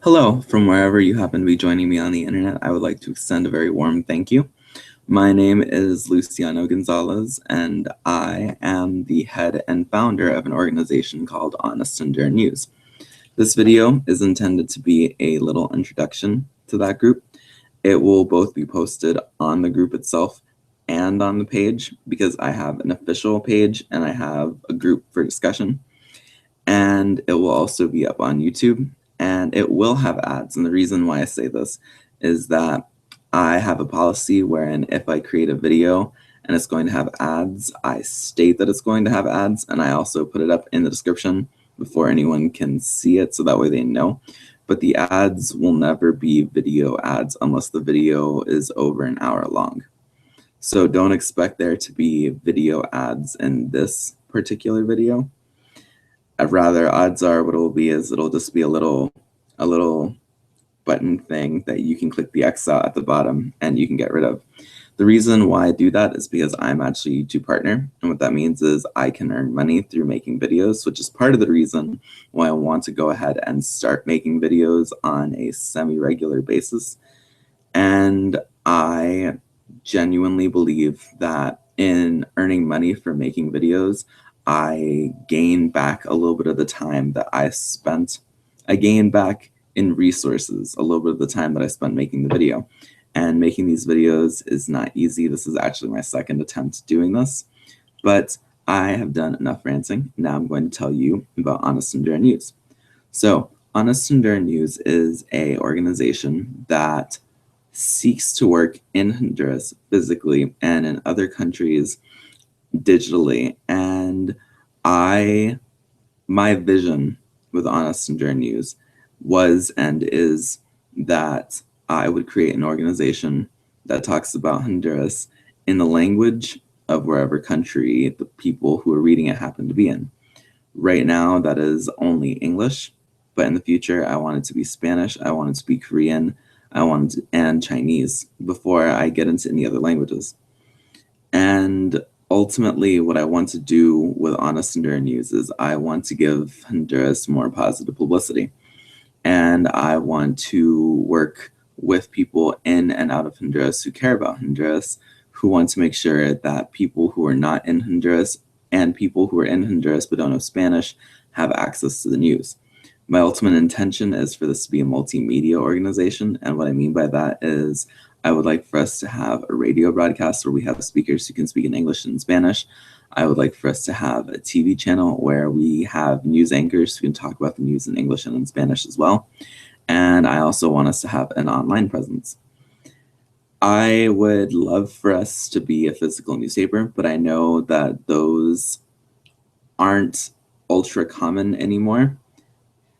Hello, from wherever you happen to be joining me on the internet, I would like to extend a very warm thank you. My name is Luciano Gonzalez, and I am the head and founder of an organization called Honest Honduran News. This video is intended to be a little introduction to that group. It will both be posted on the group itself and on the page because I have an official page and I have a group for discussion. And it will also be up on YouTube, and it will have ads. And the reason why I say this is that I have a policy wherein if I create a video and it's going to have ads, I state that it's going to have ads, and I also put it up in the description before anyone can see it, so that way they know. But the ads will never be video ads unless the video is over an hour long. So don't expect there to be video ads in this particular video. Rather, odds are what it'll be is it'll just be a little button thing that you can click the X out at the bottom and you can get rid of. The reason why I do that is because I'm actually a YouTube partner, and what that means is I can earn money through making videos, which is part of the reason why I want to go ahead and start making videos on a semi-regular basis. And I genuinely believe that in earning money for making videos, I gain back a little bit of the time that I spent. I gain back in resources a little bit of the time that I spent making the video. And making these videos is not easy. This is actually my second attempt doing this, but I have done enough ranting. Now I'm going to tell you about Honest Honduran News. So Honest Honduran News is an organization that seeks to work in Honduras physically and in other countries digitally. And my vision with Honest Honduran News was and is that I would create an organization that talks about Honduras in the language of wherever country the people who are reading it happen to be in. Right now, that is only English, but in the future, I want it to be Spanish, I want it to be Korean, and Chinese before I get into any other languages. And ultimately, what I want to do with Honest Honduran News is I want to give Honduras more positive publicity. And I want to work with people in and out of Honduras who care about Honduras, who want to make sure that people who are not in Honduras and people who are in Honduras but don't know Spanish have access to the news. My ultimate intention is for this to be a multimedia organization, and what I mean by that is I would like for us to have a radio broadcast where we have speakers who can speak in English and Spanish. I would like for us to have a TV channel where we have news anchors who can talk about the news in English and in Spanish as well. And I also want us to have an online presence. I would love for us to be a physical newspaper, but I know that those aren't ultra common anymore,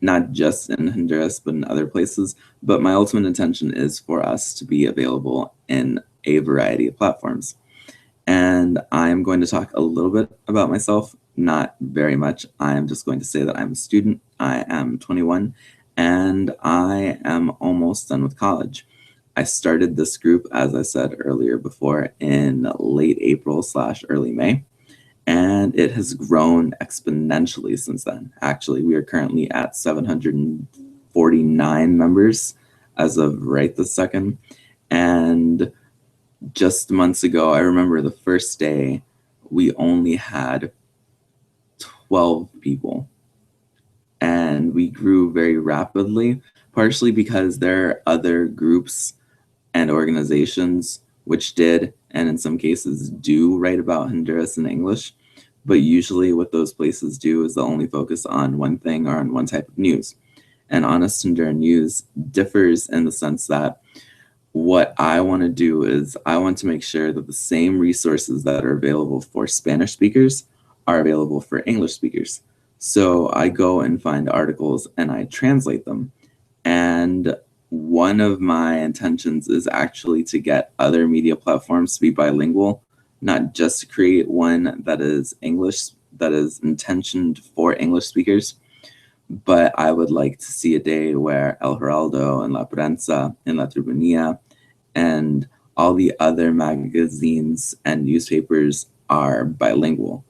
not just in Honduras, but in other places. But my ultimate intention is for us to be available in a variety of platforms. And I'm going to talk a little bit about myself, not very much. I'm just going to say that I'm a student. I am 21, and I am almost done with college. I started this group, as I said earlier before, in late April/early May, and it has grown exponentially since then. Actually, we are currently at 749 members as of right this second. And just months ago, I remember the first day, we only had 12 people. And we grew very rapidly, partially because there are other groups and organizations which did, and in some cases do, write about Honduras in English. But usually what those places do is they'll only focus on one thing or on one type of news. And Honest Honduran News differs in the sense that what I want to do is I want to make sure that the same resources that are available for Spanish speakers are available for English speakers. So I go and find articles and I translate them. And one of my intentions is actually to get other media platforms to be bilingual, not just to create one that is English, that is intentioned for English speakers. But I would like to see a day where El Heraldo and La Prensa and La Tribunilla and all the other magazines and newspapers are bilingual,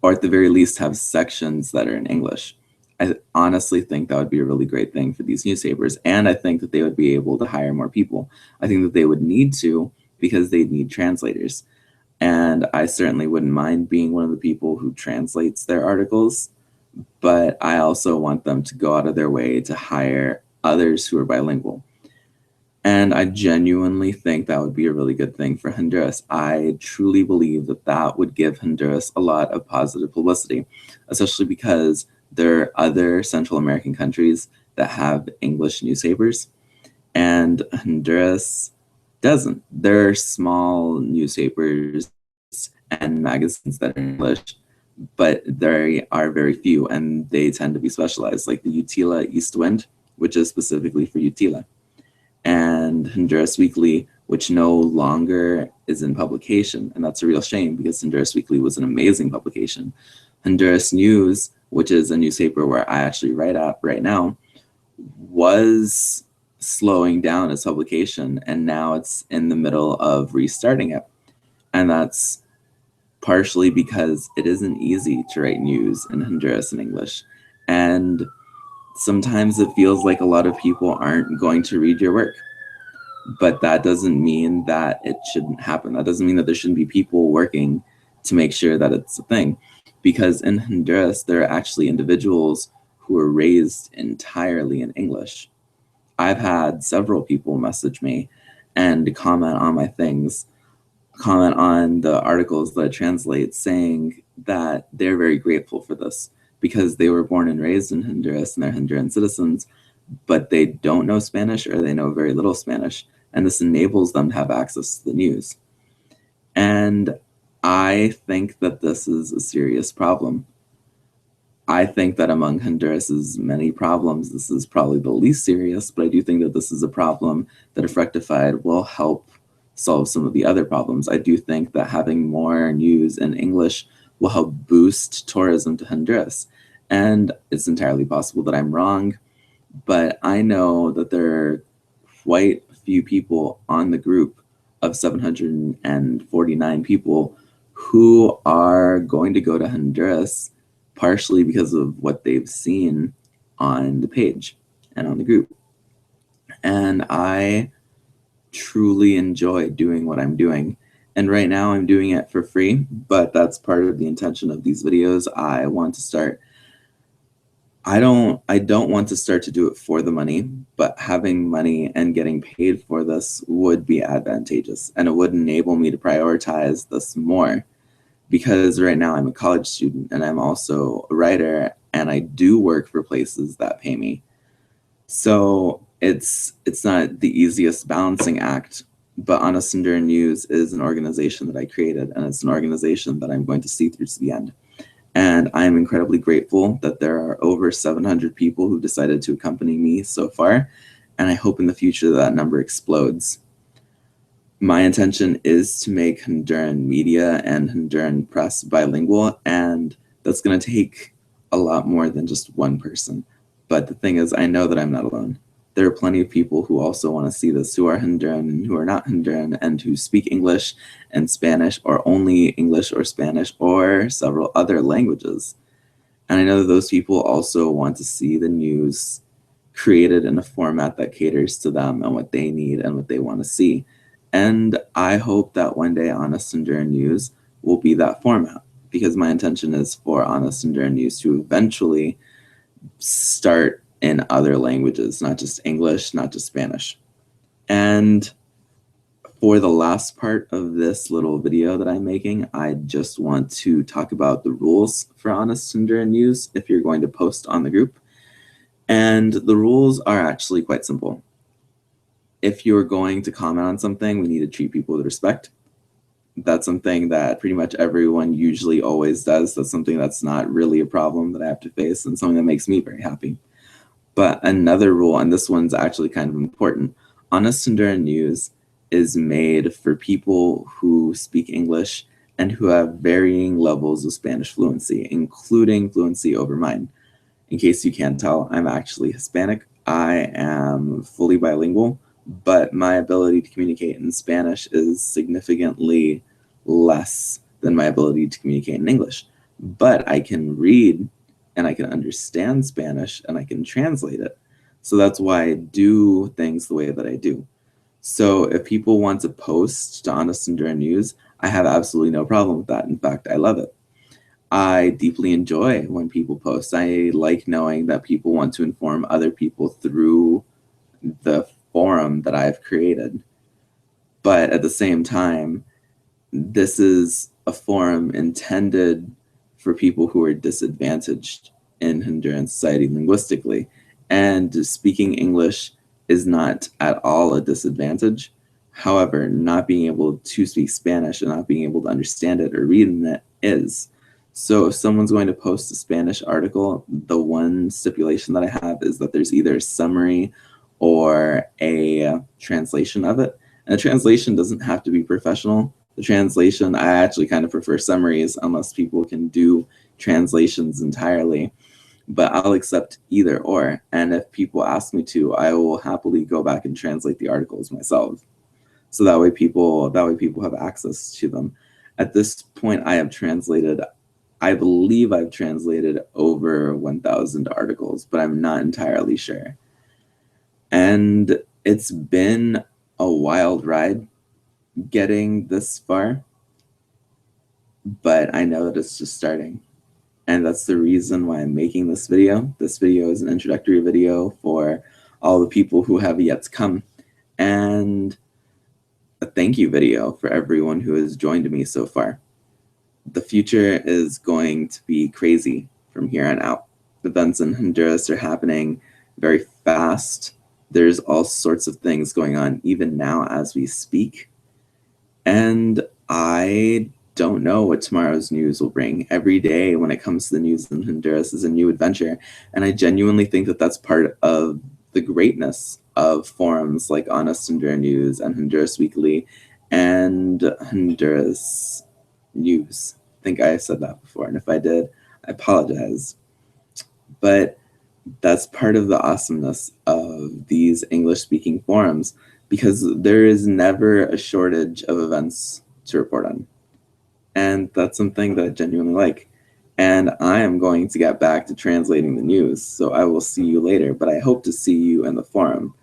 or at the very least have sections that are in English. I honestly think that would be a really great thing for these newspapers. And I think that they would be able to hire more people. I think that they would need to because they need translators. And I certainly wouldn't mind being one of the people who translates their articles, but I also want them to go out of their way to hire others who are bilingual. And I genuinely think that would be a really good thing for Honduras. I truly believe that that would give Honduras a lot of positive publicity, especially because there are other Central American countries that have English newspapers, and Honduras doesn't. There are small newspapers and magazines that are English, but there are very few, and they tend to be specialized, like the Utila East Wind, which is specifically for Utila, and Honduras Weekly, which no longer is in publication. And that's a real shame because Honduras Weekly was an amazing publication. Honduras News, which is a newspaper where I actually write at right now, was slowing down its publication, and now it's in the middle of restarting it. And that's partially because it isn't easy to write news in Honduras in English. And sometimes it feels like a lot of people aren't going to read your work. But that doesn't mean that it shouldn't happen. That doesn't mean that there shouldn't be people working to make sure that it's a thing. Because in Honduras, there are actually individuals who were raised entirely in English. I've had several people message me and comment on my things, comment on the articles that I translate, saying that they're very grateful for this because they were born and raised in Honduras and they're Honduran citizens, but they don't know Spanish or they know very little Spanish. And this enables them to have access to the news. And I think that this is a serious problem. I think that among Honduras's many problems, this is probably the least serious, but I do think that this is a problem that, if rectified, will help solve some of the other problems. I do think that having more news in English will help boost tourism to Honduras. And it's entirely possible that I'm wrong, but I know that there are quite a few people on the group of 749 people who are going to go to Honduras partially because of what they've seen on the page and on the group. And I truly enjoy doing what I'm doing. And right now I'm doing it for free, but that's part of the intention of these videos. I don't want to start to do it for the money, but having money and getting paid for this would be advantageous, and it would enable me to prioritize this more, because right now I'm a college student and I'm also a writer and I do work for places that pay me. So it's not the easiest balancing act, but Honest Honduran News is an organization that I created, and it's an organization that I'm going to see through to the end. And I am incredibly grateful that there are over 700 people who decided to accompany me so far, and I hope in the future that number explodes. My intention is to make Honduran media and Honduran press bilingual, and that's going to take a lot more than just one person. But the thing is, I know that I'm not alone. There are plenty of people who also want to see this, who are Honduran and who are not Honduran, and who speak English and Spanish, or only English or Spanish, or several other languages. And I know that those people also want to see the news created in a format that caters to them and what they need and what they want to see. And I hope that one day Honest Honduran News will be that format, because my intention is for Honest Honduran News to eventually start in other languages, not just English, not just Spanish. And for the last part of this little video that I'm making, I just want to talk about the rules for Honest Honduran News if you're going to post on the group. And the rules are actually quite simple. If you're going to comment on something, we need to treat people with respect. That's something that pretty much everyone usually always does. That's something that's not really a problem that I have to face, and something that makes me very happy. But another rule, and this one's actually kind of important, Honest Honduran News is made for people who speak English and who have varying levels of Spanish fluency, including fluency over mine. In case you can't tell, I'm actually Hispanic. I am fully bilingual, but my ability to communicate in Spanish is significantly less than my ability to communicate in English. But I can read and I can understand Spanish and I can translate it. So that's why I do things the way that I do. So if people want to post to Honest Honduran News, I have absolutely no problem with that. In fact, I love it. I deeply enjoy when people post. I like knowing that people want to inform other people through the forum that I've created. But at the same time, this is a forum intended for people who are disadvantaged in Honduran society linguistically. And speaking English is not at all a disadvantage. However, not being able to speak Spanish and not being able to understand it or read it is. So if someone's going to post a Spanish article, the one stipulation that I have is that there's either a summary or a translation of it. And a translation doesn't have to be professional. The translation, I actually kind of prefer summaries unless people can do translations entirely. But I'll accept either or. And if people ask me to, I will happily go back and translate the articles myself. So that way people have access to them. At this point, I believe I've translated over 1,000 articles, but I'm not entirely sure. And it's been a wild ride getting this far, but I know that it's just starting. And that's the reason why I'm making this video. This video is an introductory video for all the people who have yet to come, and a thank you video for everyone who has joined me so far. The future is going to be crazy from here on out. Events in Honduras are happening very fast. There's all sorts of things going on even now as we speak. And I don't know what tomorrow's news will bring. Every day when it comes to the news in Honduras is a new adventure. And I genuinely think that that's part of the greatness of forums like Honest Honduran News and Honduras Weekly and Honduras News. I think I said that before, and if I did, I apologize. But that's part of the awesomeness of these English-speaking forums, because there is never a shortage of events to report on. And that's something that I genuinely like. And I am going to get back to translating the news, so I will see you later, but I hope to see you in the forum.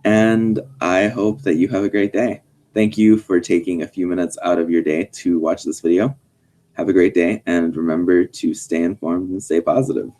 And I hope that you have a great day. Thank you for taking a few minutes out of your day to watch this video. Have a great day, and remember to stay informed and stay positive.